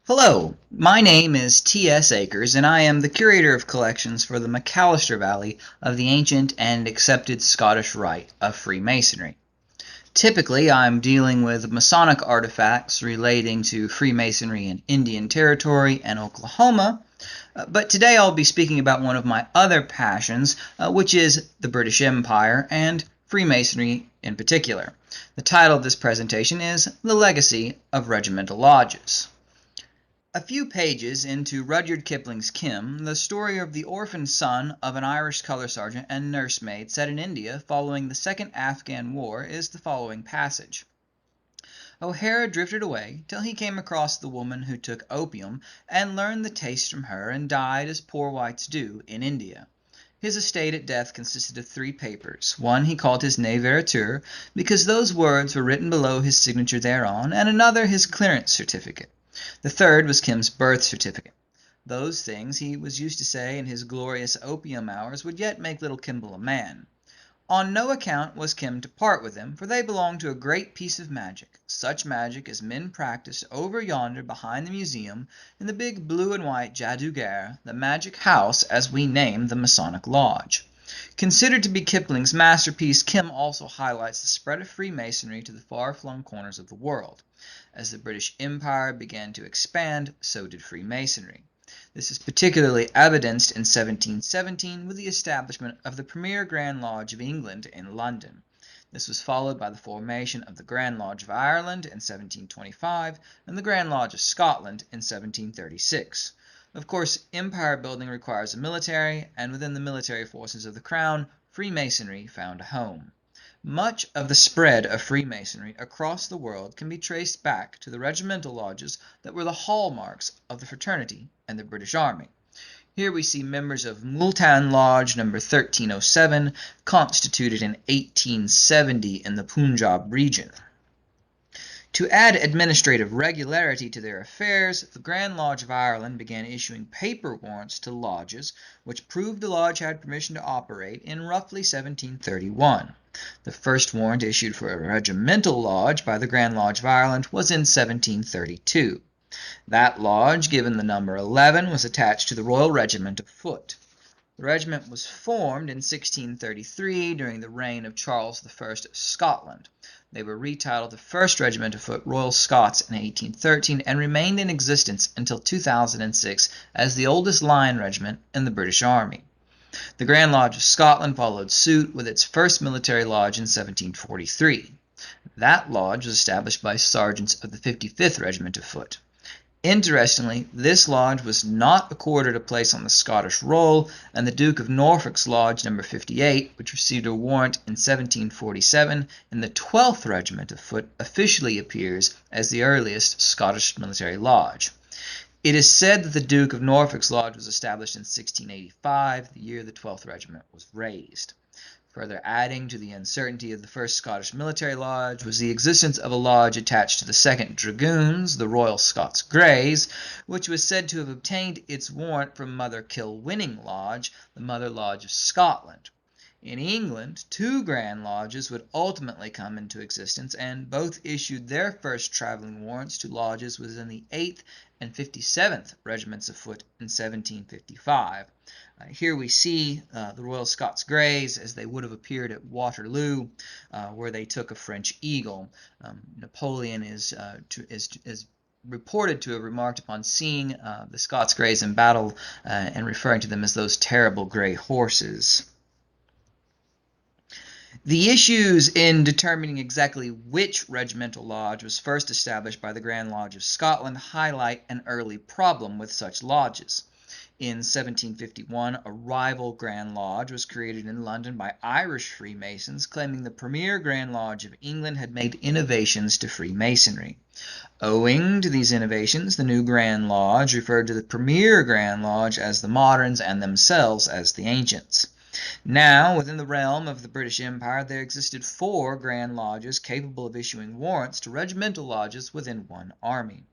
Hello, my name is T.S. Akers, and I am the Curator of Collections for the McAllister Valley of the ancient and accepted Scottish Rite of Freemasonry. Typically, I'm dealing with Masonic artifacts relating to Freemasonry in Indian Territory and Oklahoma, but today I'll be speaking about one of my other passions, which is the British Empire and Freemasonry in particular. The title of this presentation is The Legacy of Regimental Lodges. A few pages into Rudyard Kipling's Kim, the story of the orphaned son of an Irish color sergeant and nursemaid set in India following the Second Afghan War is the following passage. O'Hara drifted away till he came across the woman who took opium and learned the taste from her and died as poor whites do in India. His estate at death consisted of 3 papers. One he called his ne veriter, because those words were written below his signature thereon, and another his clearance certificate. The third was Kim's birth certificate. Those things, he was used to say in his glorious opium hours, would yet make little Kimball a man. On no account was Kim to part with them, for they belonged to a great piece of magic, such magic as men practice over yonder behind the museum in the big blue and white Jadugar, the magic house as we name the Masonic Lodge. Considered to be Kipling's masterpiece, Kim also highlights the spread of Freemasonry to the far-flung corners of the world. As the British Empire began to expand, so did Freemasonry. This is particularly evidenced in 1717 with the establishment of the premier Grand Lodge of England in London. This was followed by the formation of the Grand Lodge of Ireland in 1725 and the Grand Lodge of Scotland in 1736. Of course, empire building requires a military, and within the military forces of the Crown, Freemasonry found a home. Much of the spread of Freemasonry across the world can be traced back to the regimental lodges that were the hallmarks of the fraternity and the British Army. Here we see members of Multan Lodge No. 1307, constituted in 1870 in the Punjab region. To add administrative regularity to their affairs, the Grand Lodge of Ireland began issuing paper warrants to lodges, which proved the lodge had permission to operate in roughly 1731. The first warrant issued for a regimental lodge by the Grand Lodge of Ireland was in 1732. That lodge, given the number 11, was attached to the Royal Regiment of Foot. The regiment was formed in 1633 during the reign of Charles I of Scotland. They were retitled the 1st Regiment of Foot Royal Scots in 1813 and remained in existence until 2006 as the oldest line regiment in the British Army. The Grand Lodge of Scotland followed suit with its first military lodge in 1743. That lodge was established by sergeants of the 55th Regiment of Foot. Interestingly, this lodge was not accorded a place on the Scottish roll, and the Duke of Norfolk's Lodge No. 58, which received a warrant in 1747 in the 12th Regiment of Foot, officially appears as the earliest Scottish military lodge. It is said that the Duke of Norfolk's Lodge was established in 1685, the year the 12th Regiment was raised. Further adding to the uncertainty of the first Scottish military lodge was the existence of a lodge attached to the 2nd Dragoons, the Royal Scots Greys, which was said to have obtained its warrant from Mother Kilwinning Lodge, the Mother Lodge of Scotland. In England, 2 Grand Lodges would ultimately come into existence, and both issued their first traveling warrants to lodges within the 8th and 57th Regiments of Foot in 1755. Here we see the Royal Scots Greys as they would have appeared at Waterloo, where they took a French eagle. Napoleon is reported to have remarked upon seeing the Scots Greys in battle and referring to them as those terrible gray horses. The issues in determining exactly which regimental lodge was first established by the Grand Lodge of Scotland highlight an early problem with such lodges. In 1751, a rival Grand Lodge was created in London by Irish Freemasons, claiming the premier Grand Lodge of England had made innovations to Freemasonry. Owing to these innovations, the new Grand Lodge referred to the premier Grand Lodge as the moderns and themselves as the ancients. Now, within the realm of the British Empire, there existed 4 Grand Lodges capable of issuing warrants to regimental lodges within one army.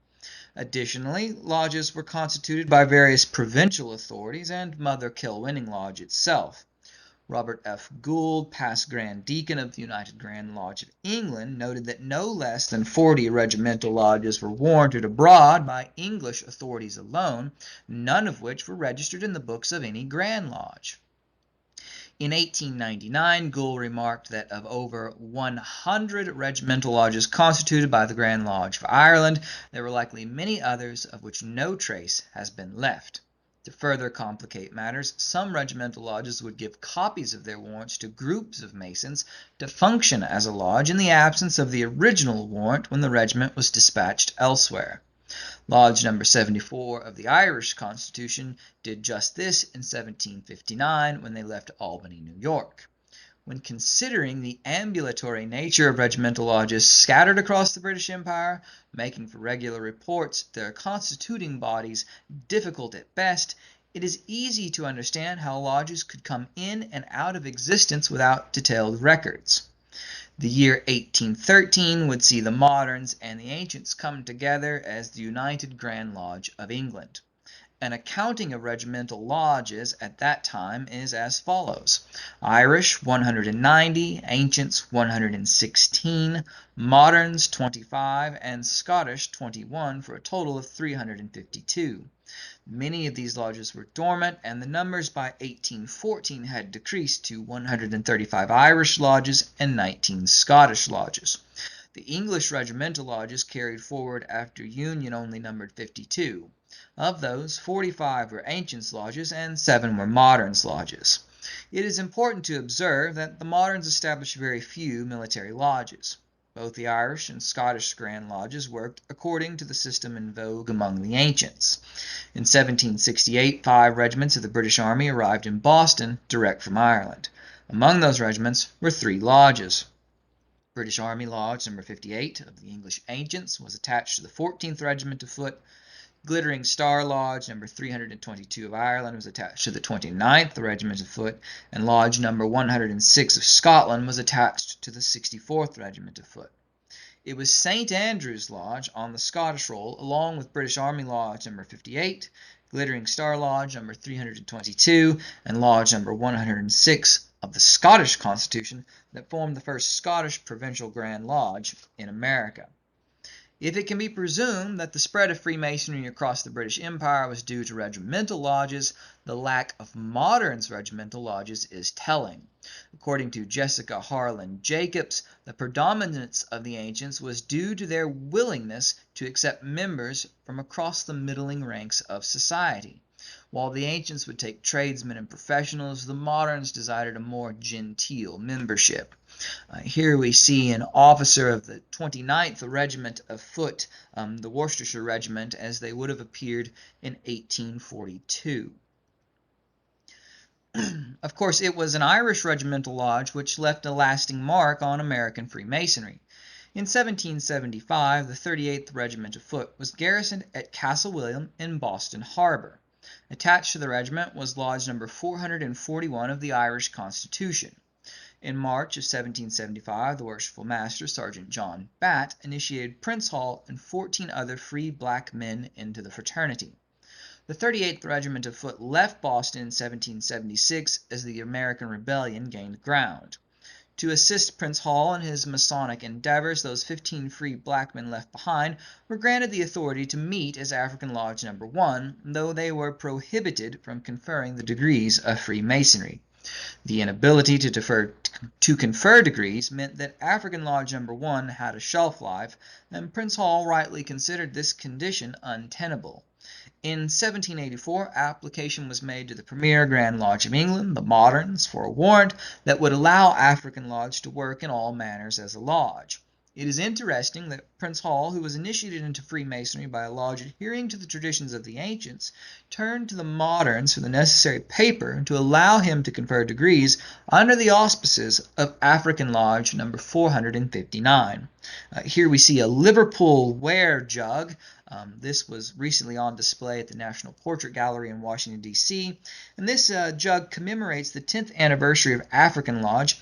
Additionally, lodges were constituted by various provincial authorities and Mother Kilwinning Lodge itself. Robert F. Gould, past Grand Deacon of the United Grand Lodge of England, noted that no less than 40 regimental lodges were warranted abroad by English authorities alone, none of which were registered in the books of any Grand Lodge. In 1899, Gould remarked that of over 100 regimental lodges constituted by the Grand Lodge for Ireland, there were likely many others of which no trace has been left. To further complicate matters, some regimental lodges would give copies of their warrants to groups of Masons to function as a lodge in the absence of the original warrant when the regiment was dispatched elsewhere. Lodge number 74 of the Irish Constitution did just this in 1759 when they left Albany, New York. When considering the ambulatory nature of regimental lodges scattered across the British Empire, making for regular reports their constituting bodies difficult at best, it is easy to understand how lodges could come in and out of existence without detailed records. The year 1813 would see the moderns and the ancients come together as the United Grand Lodge of England. An accounting of regimental lodges at that time is as follows: Irish 190, Ancients 116, Moderns 25, and Scottish 21 for a total of 352. Many of these lodges were dormant, and the numbers by 1814 had decreased to 135 Irish lodges and 19 Scottish lodges. The English regimental lodges carried forward after Union only numbered 52. Of those, 45 were Ancients lodges and 7 were Moderns lodges. It is important to observe that the Moderns established very few military lodges. Both the Irish and Scottish Grand Lodges worked according to the system in vogue among the Ancients. In 1768, 5 regiments of the British Army arrived in Boston, direct from Ireland. Among those regiments were 3 lodges. British Army Lodge No. 58 of the English Ancients was attached to the 14th Regiment of Foot. Glittering Star Lodge No. 322 of Ireland was attached to the 29th Regiment of Foot, and Lodge No. 106 of Scotland was attached to the 64th Regiment of Foot. It was St. Andrew's Lodge on the Scottish roll, along with British Army Lodge No. 58, Glittering Star Lodge No. 322, and Lodge No. 106 of the Scottish Constitution, that formed the first Scottish Provincial Grand Lodge in America. If it can be presumed that the spread of Freemasonry across the British Empire was due to regimental lodges, the lack of Moderns regimental lodges is telling. According to Jessica Harlan Jacobs, the predominance of the ancients was due to their willingness to accept members from across the middling ranks of society. While the ancients would take tradesmen and professionals, the moderns desired a more genteel membership. Here we see an officer of the 29th Regiment of Foot, the Worcestershire Regiment, as they would have appeared in 1842. Of course, it was an Irish regimental lodge which left a lasting mark on American Freemasonry. In 1775, the 38th Regiment of Foot was garrisoned at Castle William in Boston Harbor. Attached to the regiment was Lodge No. 441 of the Irish Constitution. In March of 1775, the Worshipful Master, Sergeant John Batt, initiated Prince Hall and 14 other free black men into the fraternity. The 38th Regiment of Foot left Boston in 1776 as the American Rebellion gained ground. To assist Prince Hall in his Masonic endeavors, those 15 free black men left behind were granted the authority to meet as African Lodge No. 1, though they were prohibited from conferring the degrees of Freemasonry. The inability to confer degrees meant that African Lodge No. 1 had a shelf life, and Prince Hall rightly considered this condition untenable. In 1784, application was made to the Premier Grand Lodge of England, the Moderns, for a warrant that would allow African Lodge to work in all manners as a lodge. It is interesting that Prince Hall, who was initiated into Freemasonry by a lodge adhering to the traditions of the ancients, turned to the Moderns for the necessary paper to allow him to confer degrees under the auspices of African Lodge No. 459. Here we see a Liverpool ware jug. This was recently on display at the National Portrait Gallery in Washington, D.C., and this jug commemorates the 10th anniversary of African Lodge,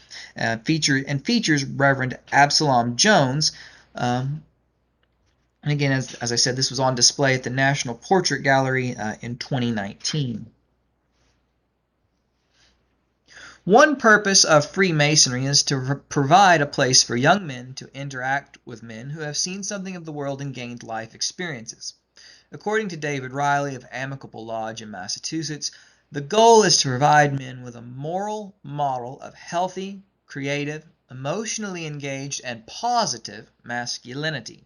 features Reverend Absalom Jones. And again, as I said, this was on display at the National Portrait Gallery in 2019. One purpose of Freemasonry is to provide a place for young men to interact with men who have seen something of the world and gained life experiences. According to David Riley of Amicable Lodge in Massachusetts, the goal is to provide men with a moral model of healthy, creative, emotionally engaged, and positive masculinity.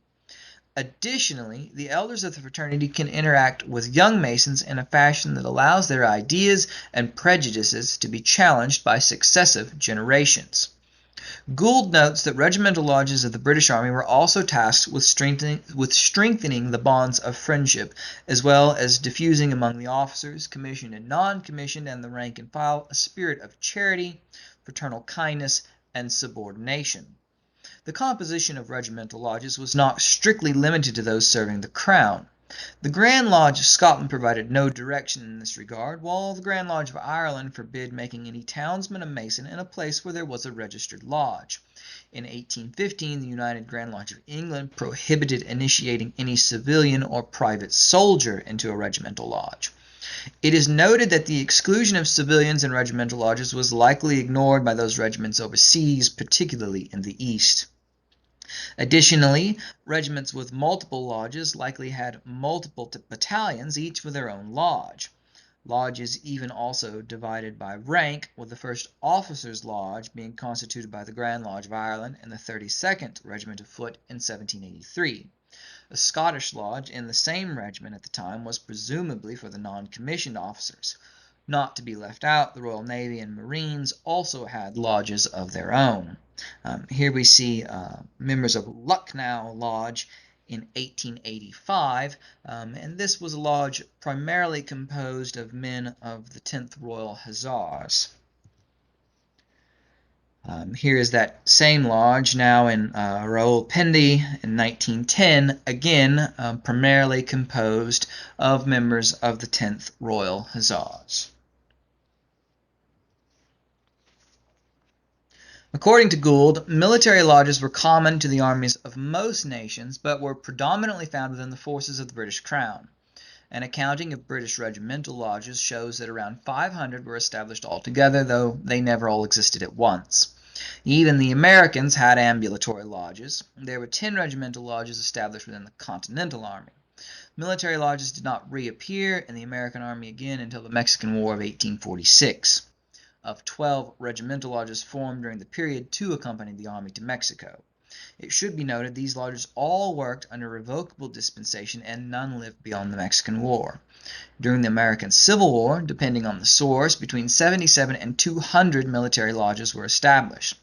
Additionally, the elders of the fraternity can interact with young Masons in a fashion that allows their ideas and prejudices to be challenged by successive generations. Gould notes that regimental lodges of the British Army were also tasked with strengthening the bonds of friendship, as well as diffusing among the officers, commissioned and non-commissioned, and the rank and file, a spirit of charity, fraternal kindness, and subordination. The composition of regimental lodges was not strictly limited to those serving the Crown. The Grand Lodge of Scotland provided no direction in this regard, while the Grand Lodge of Ireland forbid making any townsman a Mason in a place where there was a registered lodge. In 1815, the United Grand Lodge of England prohibited initiating any civilian or private soldier into a regimental lodge. It is noted that the exclusion of civilians in regimental lodges was likely ignored by those regiments overseas, particularly in the East. Additionally, regiments with multiple lodges likely had multiple battalions, each with their own lodge. Lodges even also divided by rank, with the 1st Officers' Lodge being constituted by the Grand Lodge of Ireland and the 32nd Regiment of Foot in 1783. A Scottish lodge in the same regiment at the time was presumably for the non-commissioned officers. Not to be left out, the Royal Navy and Marines also had lodges of their own. Here we see members of Lucknow Lodge in 1885, and this was a lodge primarily composed of men of the 10th Royal Hussars. Here is that same lodge now in Rawalpindi in 1910, again primarily composed of members of the 10th Royal Hussars. According to Gould, military lodges were common to the armies of most nations, but were predominantly found within the forces of the British Crown. An accounting of British regimental lodges shows that around 500 were established altogether, though they never all existed at once. Even the Americans had ambulatory lodges. There were 10 regimental lodges established within the Continental Army. Military lodges did not reappear in the American Army again until the Mexican War of 1846. Of 12 regimental lodges formed during the period, 2 accompanied the army to Mexico. It should be noted these lodges all worked under revocable dispensation and none lived beyond the Mexican War. During the American Civil War, depending on the source, between 77 and 200 military lodges were established.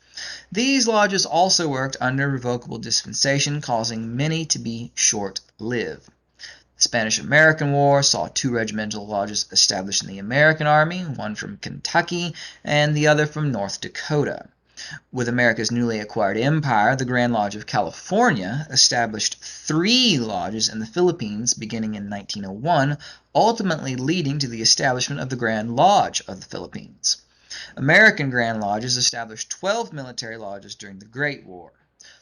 These lodges also worked under revocable dispensation, causing many to be short-lived. The Spanish-American War saw 2 regimental lodges established in the American Army, one from Kentucky and the other from North Dakota. With America's newly acquired empire, the Grand Lodge of California established 3 lodges in the Philippines beginning in 1901, ultimately leading to the establishment of the Grand Lodge of the Philippines. American Grand Lodges established 12 military lodges during the Great War.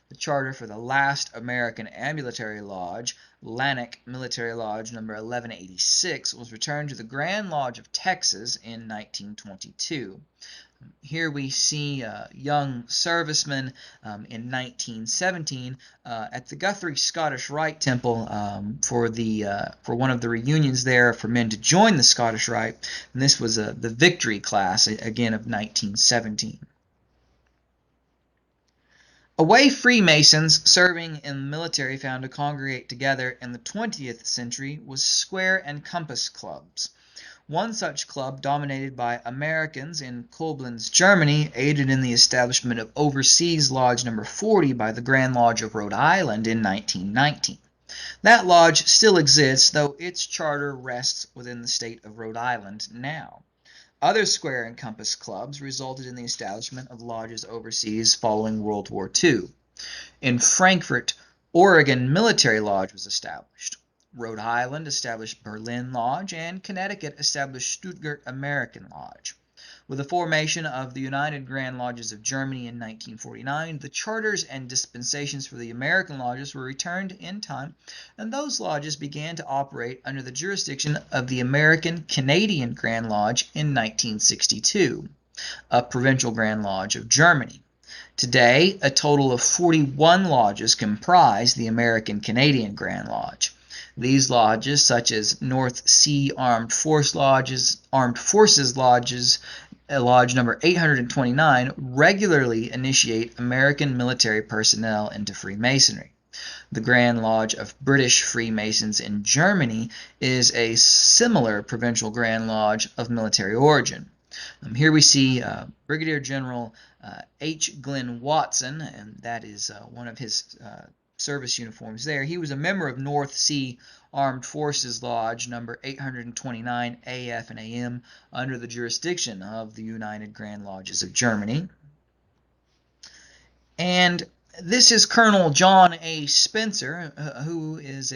The charter for the last American ambulatory lodge, Lannick Military Lodge No. 1186, was returned to the Grand Lodge of Texas in 1922. Here we see young servicemen in 1917 at the Guthrie Scottish Rite Temple for one of the reunions there for men to join the Scottish Rite, and this was the Victory class again of 1917. A way Freemasons serving in the military found to congregate together in the 20th century was square and compass clubs. One such club, dominated by Americans in Koblenz, Germany, aided in the establishment of Overseas Lodge No. 40 by the Grand Lodge of Rhode Island in 1919. That lodge still exists, though its charter rests within the state of Rhode Island now. Other square and compass clubs resulted in the establishment of lodges overseas following World War II. In Frankfort, Oregon Military Lodge was established. Rhode Island established Berlin Lodge, and Connecticut established Stuttgart American Lodge. With the formation of the United Grand Lodges of Germany in 1949, the charters and dispensations for the American lodges were returned in time, and those lodges began to operate under the jurisdiction of the American Canadian Grand Lodge in 1962. a provincial Grand Lodge of Germany. Today, a total of 41 lodges comprise the American-Canadian Grand Lodge. These lodges, such as North Sea Armed Forces Lodges, Lodge number 829, regularly initiate American military personnel into Freemasonry. The Grand Lodge of British Freemasons in Germany is a similar provincial Grand Lodge of military origin. Here we see Brigadier General H. Glenn Watson, and that is one of his service uniforms there. He was a member of North Sea Armed Forces Lodge number 829 AF and AM under the jurisdiction of the United Grand Lodges of Germany. And this is Colonel John A. Spencer, who was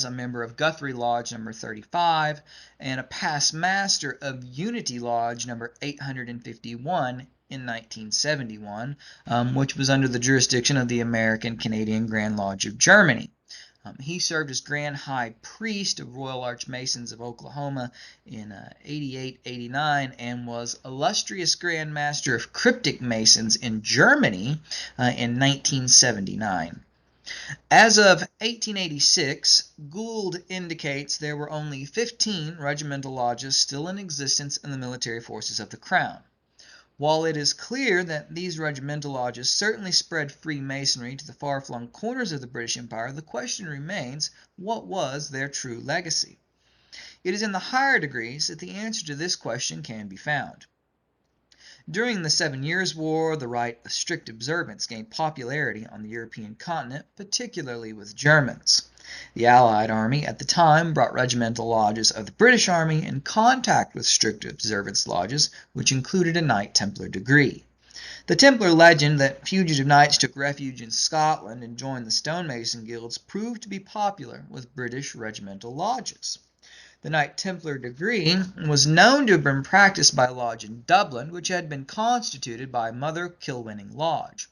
a member of Guthrie Lodge number 35 and a past master of Unity Lodge number 851 in 1971, which was under the jurisdiction of the American-Canadian Grand Lodge of Germany. He served as Grand High Priest of Royal Archmasons of Oklahoma in 88-89 and was Illustrious Grand Master of Cryptic Masons in Germany in 1979. As of 1886, Gould indicates there were only 15 regimental lodges still in existence in the military forces of the Crown. While it is clear that these regimental lodges certainly spread Freemasonry to the far-flung corners of the British Empire, the question remains, what was their true legacy? It is in the higher degrees that the answer to this question can be found. During the 7 Years' War, the rite of strict observance gained popularity on the European continent, particularly with Germans. The Allied Army at the time brought regimental lodges of the British Army in contact with strict observance lodges, which included a Knight Templar degree. The Templar legend that fugitive knights took refuge in Scotland and joined the stonemason guilds proved to be popular with British regimental lodges. The Knight Templar degree was known to have been practiced by a lodge in Dublin, which had been constituted by Mother Kilwinning Lodge.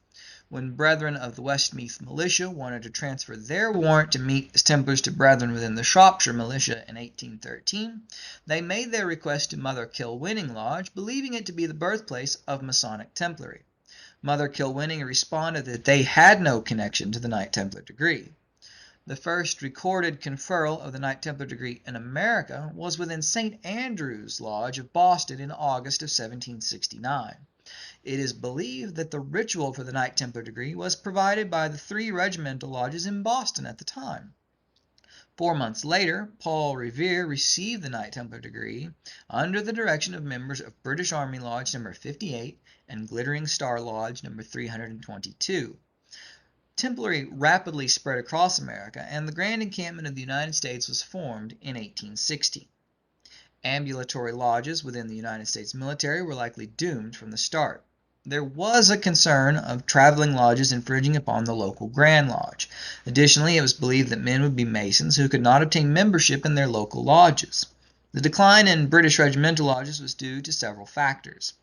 When brethren of the Westmeath militia wanted to transfer their warrant to meet as Templars to brethren within the Shropshire militia in 1813, they made their request to Mother Kilwinning Lodge, believing it to be the birthplace of Masonic Templary. Mother Kilwinning responded that they had no connection to the Knight Templar degree. The first recorded conferral of the Knight Templar degree in America was within St. Andrew's Lodge of Boston in August of 1769. It is believed that the ritual for the Knight Templar degree was provided by the 3 regimental lodges in Boston at the time. 4 months later, Paul Revere received the Knight Templar degree under the direction of members of British Army Lodge No. 58 and Glittering Star Lodge No. 322. Templary rapidly spread across America, and the Grand Encampment of the United States was formed in 1860. Ambulatory lodges within the United States military were likely doomed from the start. There was a concern of traveling lodges infringing upon the local Grand Lodge. Additionally, it was believed that men would be Masons who could not obtain membership in their local lodges. The decline in British regimental lodges was due to several factors.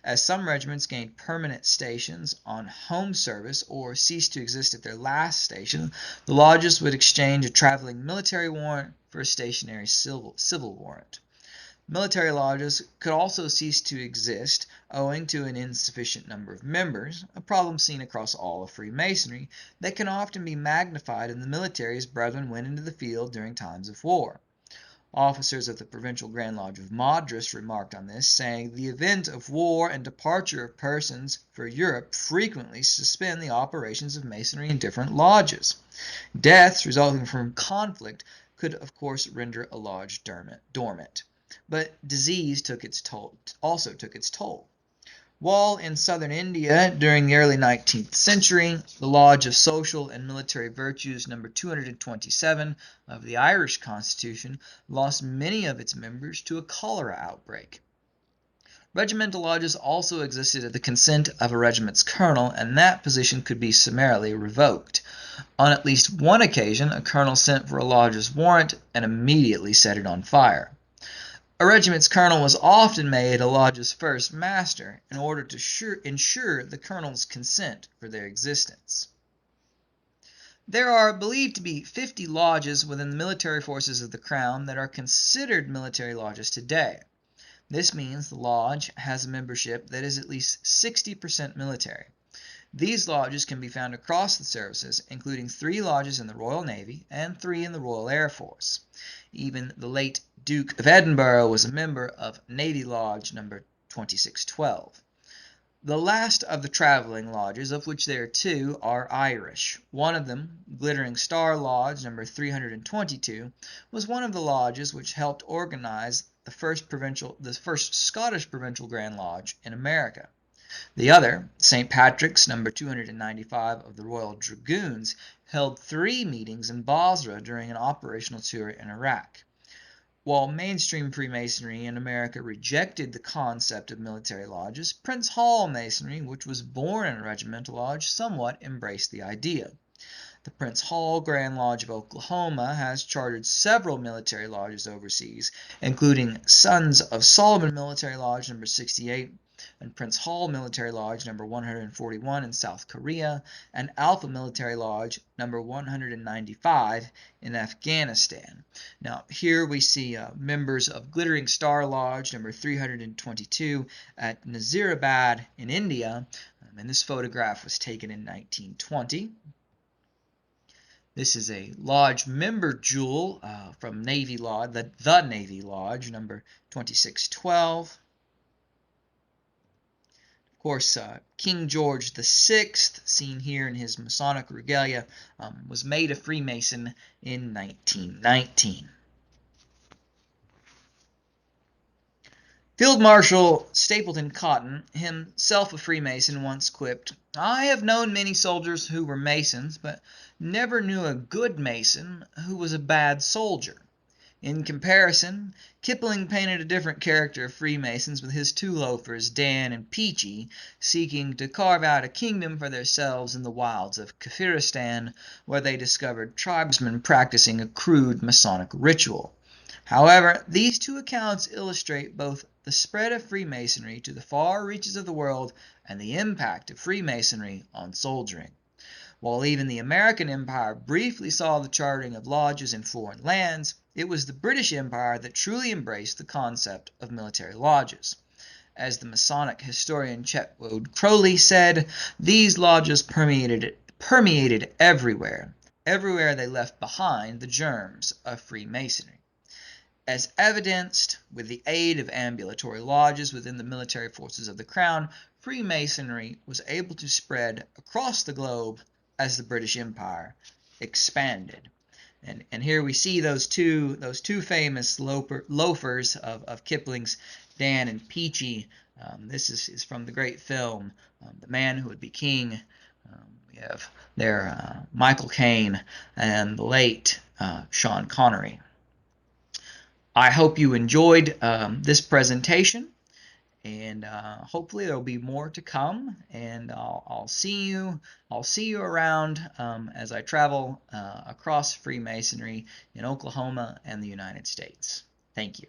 As some regiments gained permanent stations on home service or ceased to exist at their last station, the lodges would exchange a traveling military warrant for a stationary civil warrant. Military lodges could also cease to exist owing to an insufficient number of members, a problem seen across all of Freemasonry that can often be magnified in the military as brethren went into the field during times of war. Officers of the Provincial Grand Lodge of Madras remarked on this, saying, "The event of war and departure of persons for Europe frequently suspend the operations of Masonry in different lodges. Deaths resulting from conflict could, of course, render a lodge dormant. But disease also took its toll. While in southern India during the early 19th century, the Lodge of Social and Military Virtues No. 227 of the Irish Constitution lost many of its members to a cholera outbreak. Regimental lodges also existed at the consent of a regiment's colonel, and that position could be summarily revoked. On at least one occasion, a colonel sent for a lodge's warrant and immediately set it on fire. A regiment's colonel was often made a lodge's first master in order to ensure the colonel's consent for their existence. There are believed to be 50 lodges within the military forces of the Crown that are considered military lodges today. This means the lodge has a membership that is at least 60% military. These lodges can be found across the services, including 3 lodges in the Royal Navy and 3 in the Royal Air Force. Even the late Duke of Edinburgh was a member of Navy Lodge number 2612. The last of the traveling lodges, of which there are 2, are Irish. One of them, Glittering Star Lodge number 322, was one of the lodges which helped organize the first Scottish Provincial Grand Lodge in America. The other, St. Patrick's number 295 of the Royal Dragoons, held 3 meetings in Basra during an operational tour in Iraq. While mainstream Freemasonry in America rejected the concept of military lodges, Prince Hall Masonry, which was born in a regimental lodge, somewhat embraced the idea. The Prince Hall Grand Lodge of Oklahoma has chartered several military lodges overseas, including Sons of Solomon Military Lodge number 68 and Prince Hall Military Lodge number 141 in South Korea, and Alpha Military Lodge number 195 in Afghanistan. Now, here we see members of Glittering Star Lodge number 322 at Nazirabad in India, and this photograph was taken in 1920. This is a lodge member jewel from Navy Lodge, the Navy Lodge, number 2612. Of course, King George VI, seen here in his Masonic regalia, was made a Freemason in 1919. Field Marshal Stapleton Cotton, himself a Freemason, once quipped, "I have known many soldiers who were Masons, but never knew a good Mason who was a bad soldier." In comparison, Kipling painted a different character of Freemasons with his 2 loafers, Dan and Peachy, seeking to carve out a kingdom for themselves in the wilds of Kafiristan, where they discovered tribesmen practicing a crude Masonic ritual. However, these 2 accounts illustrate both the spread of Freemasonry to the far reaches of the world and the impact of Freemasonry on soldiering. While even the American Empire briefly saw the chartering of lodges in foreign lands, it was the British Empire that truly embraced the concept of military lodges. As the Masonic historian Chetwood Crowley said, these lodges permeated everywhere. Everywhere they left behind the germs of Freemasonry. As evidenced with the aid of ambulatory lodges within the military forces of the Crown, Freemasonry was able to spread across the globe as the British Empire expanded. And here we see those two famous loafers of Kipling's, Dan and Peachy. This is from the great film The Man Who Would Be King. We have there Michael Caine and the late Sean Connery. I hope you enjoyed this presentation, and hopefully there will be more to come. And I'll see you around as I travel across Freemasonry in Oklahoma and the United States. Thank you.